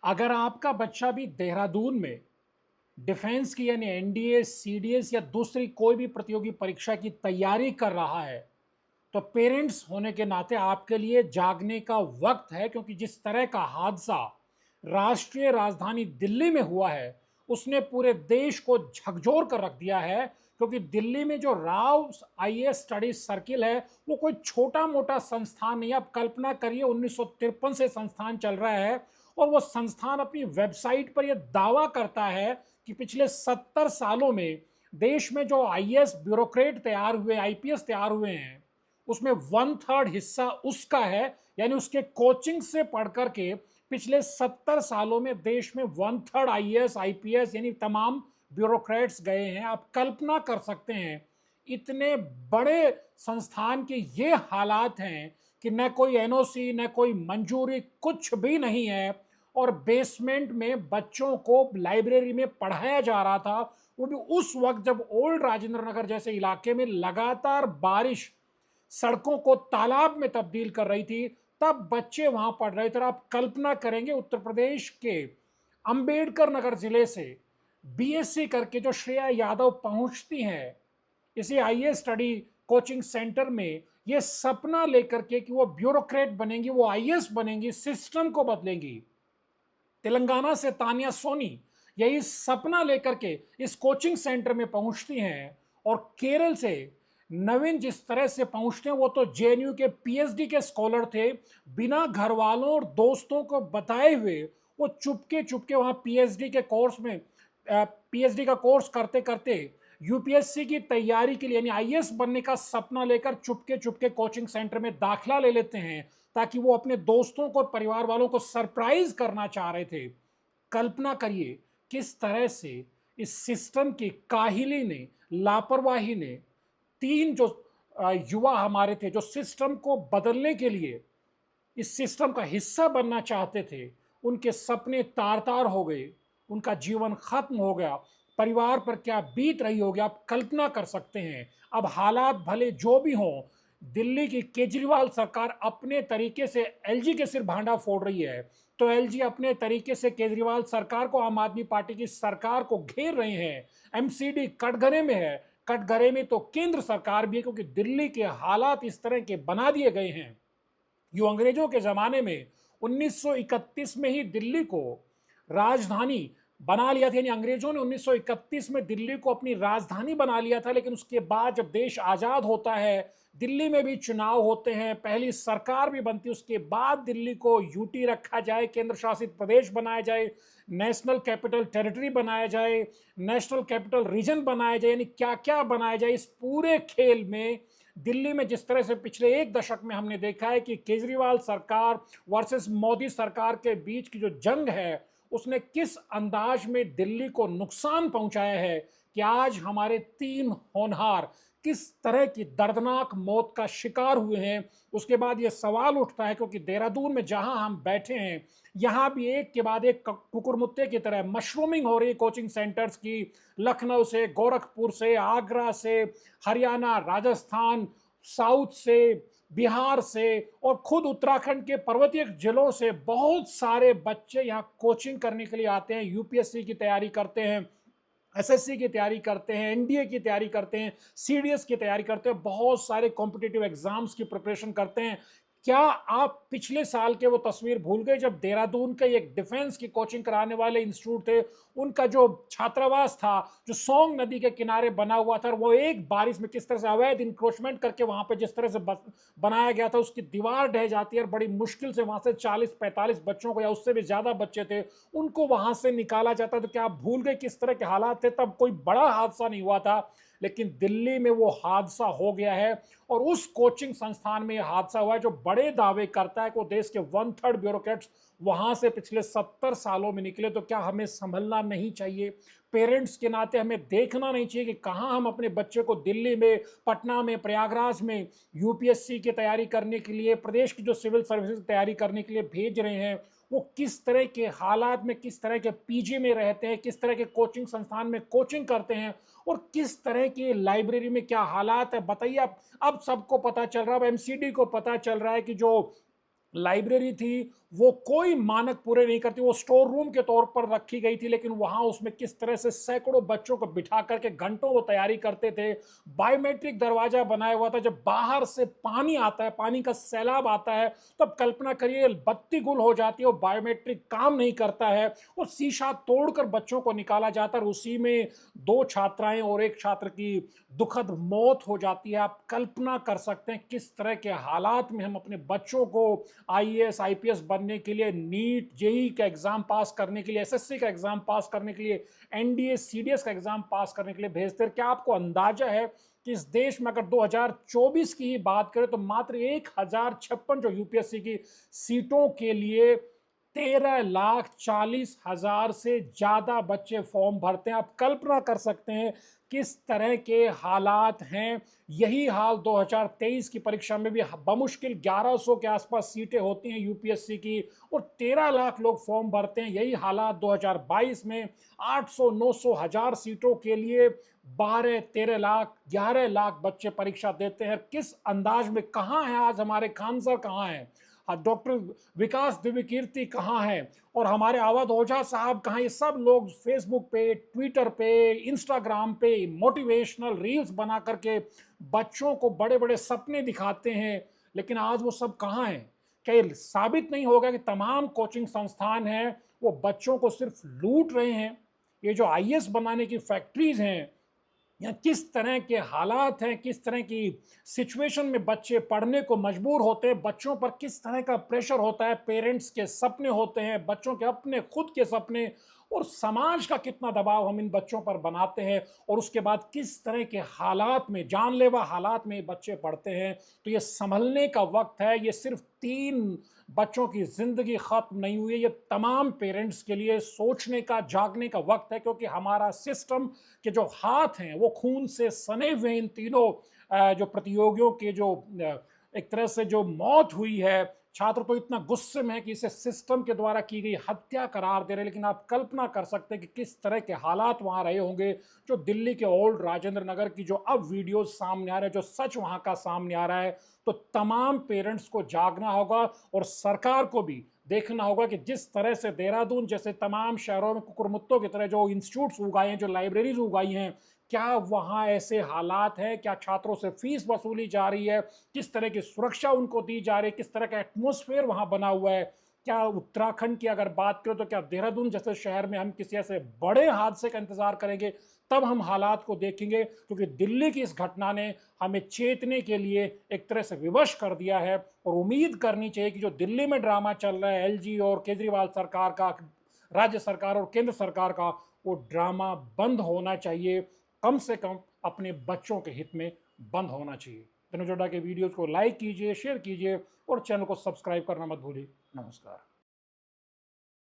अगर आपका बच्चा भी देहरादून में डिफेंस की यानी एनडीए, सीडीएस या दूसरी कोई भी प्रतियोगी परीक्षा की तैयारी कर रहा है, तो पेरेंट्स होने के नाते आपके लिए जागने का वक्त है, क्योंकि जिस तरह का हादसा राष्ट्रीय राजधानी दिल्ली में हुआ है उसने पूरे देश को झकझोर कर रख दिया है। क्योंकि दिल्ली में जो राव आईएएस स्टडी सर्किल है वो कोई छोटा मोटा संस्थान नहीं है। आप कल्पना करिए 1953 से संस्थान चल रहा है और वो संस्थान अपनी वेबसाइट पर यह दावा करता है कि पिछले 70 सालों में देश में जो आईएएस ब्यूरोक्रेट तैयार हुए, आईपीएस तैयार हुए हैं, उसमें 1/3 हिस्सा उसका है। यानी उसके कोचिंग से पढ़ करके पिछले 70 सालों में देश में 1/3 आईएएस आईपीएस यानी तमाम ब्यूरोक्रेट्स गए हैं। आप कल्पना कर सकते हैं इतने बड़े संस्थान के ये हालात हैं कि न कोई एनओसी, न कोई मंजूरी, कुछ भी नहीं है। और बेसमेंट में बच्चों को लाइब्रेरी में पढ़ाया जा रहा था, वो भी उस वक्त जब ओल्ड राजेंद्र नगर जैसे इलाके में लगातार बारिश सड़कों को तालाब में तब्दील कर रही थी। तब बच्चे वहां पढ़ रहे थे। आप कल्पना करेंगे उत्तर प्रदेश के अंबेडकर नगर जिले से बीएससी करके जो श्रेया यादव पहुंचती हैं इसी आईए स्टडी कोचिंग सेंटर में, ये सपना लेकर के कि वो ब्यूरोक्रेट बनेंगी, वो आईएएस बनेंगी, सिस्टम को बदलेंगी। तेलंगाना से तानिया सोनी यही सपना लेकर के इस कोचिंग सेंटर में पहुंचती हैं। और केरल से नवीन जिस तरह से पहुंचते हैं, वो तो जेएनयू के पीएचडी के स्कॉलर थे। बिना घर वालों और दोस्तों को बताए हुए वो चुपके चुपके वहां पीएचडी के कोर्स में पीएचडी का कोर्स करते करते यूपीएससी की तैयारी के लिए यानी आईएएस बनने का सपना लेकर चुपके चुपके कोचिंग सेंटर में दाखिला ले लेते हैं, ताकि वो अपने दोस्तों को, परिवार वालों को सरप्राइज करना चाह रहे थे। कल्पना करिए किस तरह से इस सिस्टम की काहिली ने, लापरवाही ने, तीन जो युवा हमारे थे जो सिस्टम को बदलने के लिए इस सिस्टम का हिस्सा बनना चाहते थे, उनके सपने तार तार हो गए, उनका जीवन खत्म हो गया। परिवार पर क्या बीत रही होगी आप कल्पना कर सकते हैं। अब हालात भले जो भी हों, दिल्ली की केजरीवाल सरकार अपने तरीके से एलजी के सिर भांडा फोड़ रही है, तो एलजी अपने तरीके से केजरीवाल सरकार को, आम आदमी पार्टी की सरकार को घेर रहे हैं। एमसीडी कटघरे में है, कटघरे में तो केंद्र सरकार भी है, क्योंकि दिल्ली के हालात इस तरह के बना दिए गए हैं। जो अंग्रेजों के जमाने में 1931 में ही दिल्ली को राजधानी बना लिया था, यानी अंग्रेजों ने 1931 में दिल्ली को अपनी राजधानी बना लिया था। लेकिन उसके बाद जब देश आजाद होता है, दिल्ली में भी चुनाव होते हैं, पहली सरकार भी बनती है, उसके बाद दिल्ली को यूटी रखा जाए, केंद्र शासित प्रदेश बनाया जाए, नेशनल कैपिटल टेरिटरी बनाया जाए, नेशनल कैपिटल रीजन बनाया जाए, यानी क्या क्या बनाया जाए। इस पूरे खेल में दिल्ली में जिस तरह से पिछले एक दशक में हमने देखा है कि केजरीवाल सरकार वर्सेस मोदी सरकार के बीच की जो जंग है, उसने किस अंदाज में दिल्ली को नुकसान पहुंचाया है कि आज हमारे 3 होनहार किस तरह की दर्दनाक मौत का शिकार हुए हैं। उसके बाद यह सवाल उठता है, क्योंकि देहरादून में जहां हम बैठे हैं, यहां भी एक के बाद एक कुकुरमुत्ते की तरह मशरूमिंग हो रही है कोचिंग सेंटर्स की। लखनऊ से, गोरखपुर से, आगरा से, हरियाणा, राजस्थान, साउथ से, बिहार से और खुद उत्तराखंड के पर्वतीय जिलों से बहुत सारे बच्चे यहाँ कोचिंग करने के लिए आते हैं, यूपीएससी की तैयारी करते हैं, एसएससी की तैयारी करते हैं, एनडीए की तैयारी करते हैं, सीडीएस की तैयारी करते हैं, बहुत सारे कॉम्पिटिटिव एग्जाम्स की प्रिपरेशन करते हैं। क्या आप पिछले साल के वो तस्वीर भूल गए जब देहरादून के एक डिफेंस की कोचिंग कराने वाले इंस्टीट्यूट थे, उनका जो छात्रावास था जो सोंग नदी के किनारे बना हुआ था, वो एक बारिश में किस तरह से अवैध इंक्रोचमेंट करके वहां पे जिस तरह से बनाया गया था, उसकी दीवार ढह जाती है और बड़ी मुश्किल से वहां से 40-45 बच्चों को, या उससे भी ज्यादा बच्चे थे, उनको वहां से निकाला जाता। तो क्या आप भूल गए किस तरह के हालात थे तब? कोई बड़ा हादसा नहीं हुआ था, लेकिन दिल्ली में वो हादसा हो गया है। और उस कोचिंग संस्थान में यह हादसा हुआ है जो बड़े दावे करता है कि वो देश के 1/3 ब्यूरोक्रेट्स वहां से पिछले 70 सालों में निकले। तो क्या हमें संभलना नहीं चाहिए? पेरेंट्स के नाते हमें देखना नहीं चाहिए कि कहां हम अपने बच्चे को दिल्ली में, पटना में, प्रयागराज में यूपीएससी की तैयारी करने के लिए, प्रदेश की जो सिविल सर्विसेज की तैयारी करने के लिए भेज रहे हैं, वो किस तरह के हालात में, किस तरह के पीजी में रहते हैं, किस तरह के कोचिंग संस्थान में कोचिंग करते हैं, और किस तरह की लाइब्रेरी में क्या हालात है, बताइए अब सबको पता चल रहा है। अब एमसीडी को पता चल रहा है कि जो लाइब्रेरी थी वो कोई मानक पूरे नहीं करती। वो स्टोर रूम के तौर पर रखी गई थी, लेकिन वहां उसमें किस तरह से सैकड़ों बच्चों को बिठा करके घंटों वो तैयारी करते थे। बायोमेट्रिक दरवाजा बनाया हुआ था, जब बाहर से पानी आता है, पानी का सैलाब आता है, तब कल्पना करिए बत्ती गुल हो जाती है और बायोमेट्रिक काम नहीं करता है और शीशा तोड़कर बच्चों को निकाला जाता है और उसी में 2 छात्राएं और एक छात्र की दुखद मौत हो जाती है। आप कल्पना कर सकते हैं किस तरह के हालात में हम अपने बच्चों को आईएएस आईपीएस बनने के लिए, नीट जेई का एग्जाम पास करने के लिए, एसएससी का एग्जाम पास करने के लिए, एनडीए सीडीएस का एग्जाम पास करने के लिए भेजते हैं। क्या आपको अंदाजा है कि इस देश में अगर 2024 की ही बात करें तो मात्र 1056 जो यूपीएससी की सीटों के लिए 13,40,000 से ज्यादा बच्चे फॉर्म भरते हैं। आप कल्पना कर सकते हैं किस तरह के हालात हैं। यही हाल 2023 की परीक्षा में भी बमुश्किल 1100 के आसपास सीटें होती हैं यूपीएससी की और 13 लाख लोग फॉर्म भरते हैं। यही हालात 2022 में 800 900 हजार सीटों के लिए 12 13 लाख 11 लाख बच्चे परीक्षा देते हैं। किस अंदाज में, कहाँ हैं आज हमारे खान सर, कहाँ हैं डॉक्टर विकास दिव्यकीर्ति, कहाँ है, और हमारे अवध ओझा साहब कहाँ। ये सब लोग फेसबुक पे, ट्विटर पे, इंस्टाग्राम पे मोटिवेशनल रील्स बना करके बच्चों को बड़े बड़े सपने दिखाते हैं, लेकिन आज वो सब कहाँ हैं। क्या ये साबित नहीं होगा कि तमाम कोचिंग संस्थान हैं वो बच्चों को सिर्फ लूट रहे हैं। ये जो आईएएस बनाने की फैक्ट्रीज हैं, या किस तरह के हालात हैं, किस तरह की सिचुएशन में बच्चे पढ़ने को मजबूर होते हैं, बच्चों पर किस तरह का प्रेशर होता है, पेरेंट्स के सपने होते हैं, बच्चों के अपने खुद के सपने, और समाज का कितना दबाव हम इन बच्चों पर बनाते हैं, और उसके बाद किस तरह के हालात में, जानलेवा हालात में बच्चे पढ़ते हैं। तो ये संभलने का वक्त है। ये सिर्फ 3 बच्चों की जिंदगी खत्म नहीं हुई है, ये तमाम पेरेंट्स के लिए सोचने का, जागने का वक्त है, क्योंकि हमारा सिस्टम के जो हाथ हैं वो खून से सने हुए। इन तीनों जो प्रतियोगियों के जो एक तरह से जो मौत हुई है, छात्र तो इतना गुस्से में है कि इसे सिस्टम के द्वारा की गई हत्या करार दे रहे, लेकिन आप कल्पना कर सकते हैं कि किस तरह के हालात वहां रहे होंगे। जो दिल्ली के ओल्ड राजेंद्र नगर की जो अब वीडियोस सामने आ रहे हैं, जो सच वहां का सामने आ रहा है, तो तमाम पेरेंट्स को जागना होगा और सरकार को भी देखना होगा कि जिस तरह से देहरादून जैसे तमाम शहरों में कुकुरमुत्तों की तरह जो इंस्टीट्यूट्स उगाए हैं, जो लाइब्रेरीज उगाई हैं, क्या वहाँ ऐसे हालात हैं, क्या छात्रों से फीस वसूली जा रही है, किस तरह की सुरक्षा उनको दी जा रही है, किस तरह का एटमॉस्फेयर वहाँ बना हुआ है। क्या उत्तराखंड की अगर बात करें तो क्या देहरादून जैसे शहर में हम किसी ऐसे बड़े हादसे का इंतजार करेंगे, तब हम हालात को देखेंगे। क्योंकि दिल्ली की इस घटना ने हमें चेतने के लिए एक तरह से विवश कर दिया है, और उम्मीद करनी चाहिए कि जो दिल्ली में ड्रामा चल रहा है एलजी और केजरीवाल सरकार का, राज्य सरकार और केंद्र सरकार का, वो ड्रामा बंद होना चाहिए। कम से कम अपने बच्चों के हित में बंद होना चाहिए। तनुज हुड्डा के वीडियोस को लाइक कीजिए, शेयर कीजिए और चैनल को सब्सक्राइब करना मत भूलिए। नमस्कार।